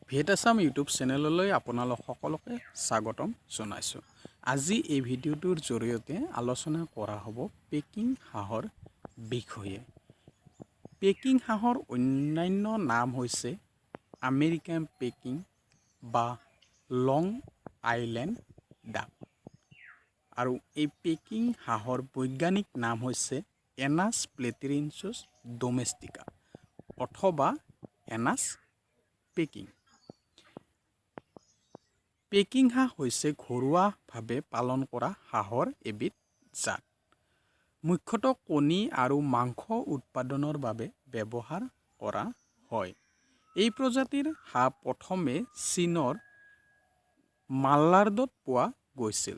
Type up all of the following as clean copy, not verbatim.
ভিয়েট Assam YouTube চেনেললৈ আপোনালোক সকলোকে স্বাগতম জনাইছোঁ। আজি এই ভিডিঅ'টোৰ জৰিয়তে আলোচনা কৰা হ'ব পেকিং হাঁহৰ বিষয়ে। পেকিং হাঁহৰ অন্যান্য নাম হৈছে আমেৰিকান পেকিং বা লং আইলেণ্ড ডাক। আৰু এই পেকিং হাঁহৰ বৈজ্ঞানিক নাম হৈছে এনাছ প্লেটিৰিনছুছ ডোমেষ্টিকা অথবা এনাছ পেকিং। পেকিং হাঁহ হৈছে ঘৰুৱাভাৱে পালন কৰা হাঁহৰ এবিধ জাত। মুখ্যতঃ কণী আৰু মাংস উৎপাদনৰ বাবে ব্যৱহাৰ কৰা হয়। এই প্ৰজাতিৰ হাঁহ প্ৰথমে চীনৰ মালাৰ্ডত পোৱা গৈছিল।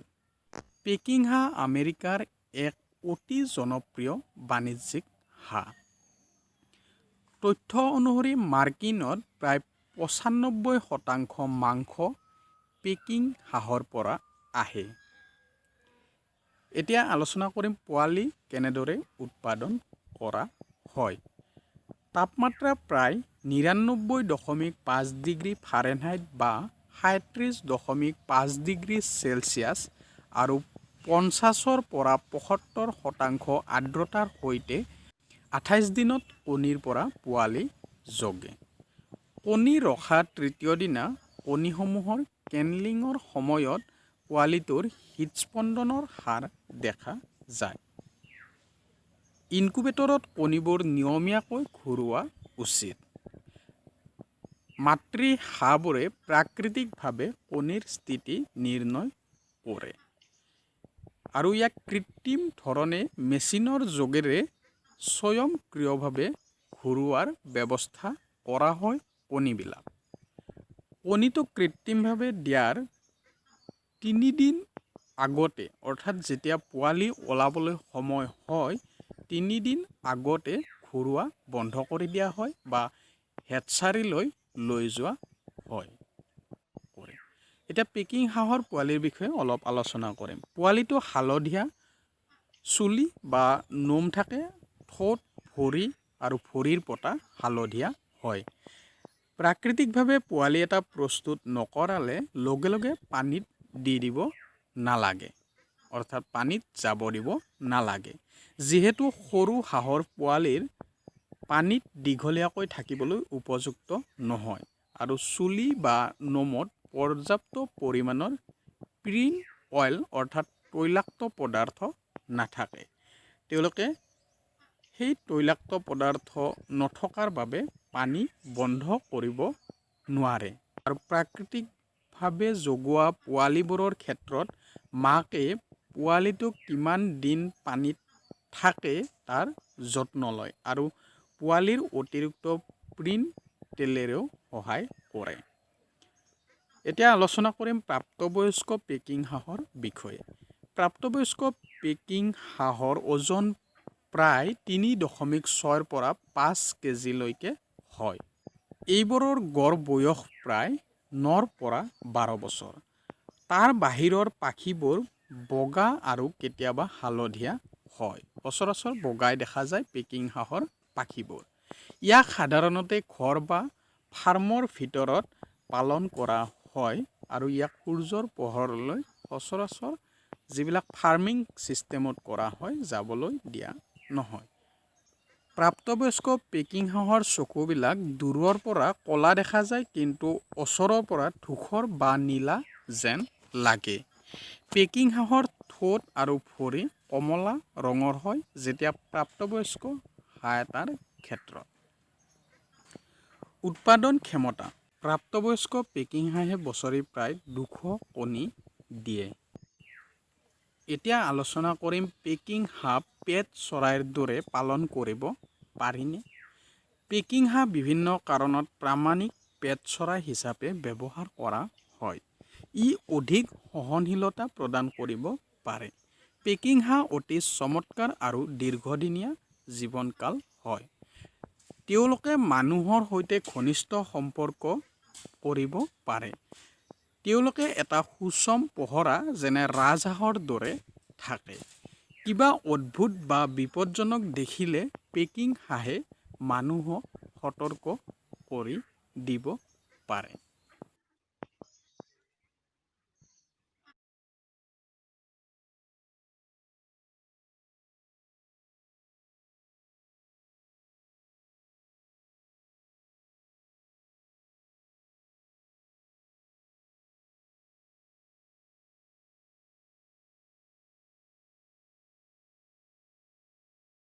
পেকিং হাঁহ আমেৰিকাৰ এক অতি জনপ্ৰিয় বাণিজ্যিক হাঁহ। তথ্য অনুসৰি মাৰ্কিনত প্ৰায় ৯৫% মাংস পেকিং হাঁহৰ পৰা আহে। এতিয়া আলোচনা কৰিম পোৱালি কেনেদৰে উৎপাদন কৰা হয়। তাপমাত্ৰা প্ৰায় ৯৯.৫ ডিগ্ৰী ফাৰেনহাইট বা ৩৭.৫ ডিগ্ৰী চেলছিয়াছ আৰু ৫০ৰ পৰা ৭৫% আৰ্দ্ৰতাৰ সৈতে ২৮ দিনত কণীৰ পৰা পোৱালি জগে। কণী ৰখাৰ তৃতীয় দিনা কণীসমূহৰ কেনলিঙৰ সময়ত পোৱালিটোৰ হৃদস্পন্দনৰ হাৰ দেখা যায়। ইনকুবেটৰত কণীবোৰ নিয়মীয়াকৈ ঘূৰোৱা উচিত। মাতৃ হাঁহবোৰে প্ৰাকৃতিকভাৱে কণীৰ স্থিতি নিৰ্ণয় কৰে আৰু ইয়াক কৃত্ৰিম ধৰণে মেচিনৰ যোগেৰে স্বয়ংক্ৰিয়ভাৱে ঘূৰোৱাৰ ব্যৱস্থা কৰা হয়। কণীবিলাক কণীটো কৃত্ৰিমভাৱে দিয়াৰ ৩ দিন আগতে অৰ্থাৎ যেতিয়া পোৱালি ওলাবলৈ সময় হয় ৩ দিন আগতে ঘূৰোৱা বন্ধ কৰি দিয়া হয় বা হেটচাৰীলৈ লৈ যোৱা হয়। এতিয়া পেকিং হাঁহৰ পোৱালিৰ বিষয়ে অলপ আলোচনা কৰিম। পোৱালিটো হালধীয়া চুলি বা নোম থাকে। ঠোঁট, ভৰি আৰু ভৰিৰ পতা হালধীয়া হয়। প্ৰাকৃতিকভাৱে পোৱালি এটা প্ৰস্তুত নকৰালে লগে লগে পানীত দি দিব নালাগে, অৰ্থাৎ পানীত যাব দিব নালাগে। যিহেতু সৰু হাঁহৰ পোৱালিৰ পানীত দীঘলীয়াকৈ থাকিবলৈ উপযুক্ত নহয় আৰু চুলি বা নোমত পৰ্যাপ্ত পৰিমাণৰ প্ৰিন অইল অৰ্থাৎ তৈলাক্ত পদাৰ্থ নাথাকে। তেওঁলোকে সেই তৈলাক্ত পদাৰ্থ নথকাৰ বাবে পানী বন্ধ কৰিব নোৱাৰে। আৰু প্ৰাকৃতিকভাৱে জগোৱা পোৱালিবোৰৰ ক্ষেত্ৰত মাকে পোৱালিটোক কিমান দিন পানীত থাকে তাৰ যত্ন লয় আৰু পোৱালিৰ অতিৰিক্ত প্ৰিন তেলেৰেও সহায় কৰে। এতিয়া আলোচনা কৰিম প্ৰাপ্তবয়স্ক পেকিং হাঁহৰ বিষয়ে। প্ৰাপ্তবয়স্ক পেকিং হাঁহৰ ওজন প্ৰায় ৩.৬ৰ পৰা ৫ কেজিলৈকে হয়। এইবোৰৰ গড় বয়স প্ৰায় ৯ৰ পৰা ১২ বছৰ। তাৰ বাহিৰৰ পাখিবোৰ বগা আৰু কেতিয়াবা হালধীয়া হয়। সচৰাচৰ বগাই দেখা যায় পেকিং হাঁহৰ পাখিবোৰ। ইয়াক সাধাৰণতে ঘৰ বা ফাৰ্মৰ ভিতৰত পালন কৰা হয় আৰু ইয়াক সূৰ্যৰ পোহৰলৈ সচৰাচৰ যিবিলাক ফাৰ্মিং ছিষ্টেমত কৰা হয় যাবলৈ দিয়া নহয়। প্ৰাপ্তবয়স্ক পেকিং হাঁহৰ চকুবিলাক দূৰৰ পৰা ক'লা দেখা যায় কিন্তু ওচৰৰ পৰা ধূসৰ বা নীলা যেন লাগে। পেকিং হাঁহৰ ঠোঁট আৰু ভৰি কমলা ৰঙৰ হয় যেতিয়া প্ৰাপ্তবয়স্ক হাঁহ এটাৰ ক্ষেত্ৰত। উৎপাদন ক্ষমতা। প্ৰাপ্তবয়স্ক পেকিং হাঁহে বছৰি প্ৰায় ২০০ কণী দিয়ে। এতিয়া আলোচনা কৰিম পেকিং হাঁহ পেট চৰাইৰ দৰে পালন কৰিব পাৰিনে? পেকিং হাঁহ বিভিন্ন কাৰণত প্ৰামাণিক পেট চৰাই হিচাপে ব্যৱহাৰ কৰা হয়। ই অধিক সহনশীলতা প্ৰদান কৰিব পাৰে। পেকিং হাঁহ অতি চমৎকাৰ আৰু দীৰ্ঘদিনীয়া জীৱনকাল হয়। তেওঁলোকে মানুহৰ সৈতে ঘনিষ্ঠ সম্পৰ্ক কৰিব পাৰে। তেওঁলোকে এটা সুষম পহৰা যেনে ৰাজহাঁহৰ দৰে থাকে। কিবা অদ্ভুত বা বিপদজনক দেখিলে পেকিং হাঁহে মানুহক সতৰ্ক কৰি দিব পাৰে।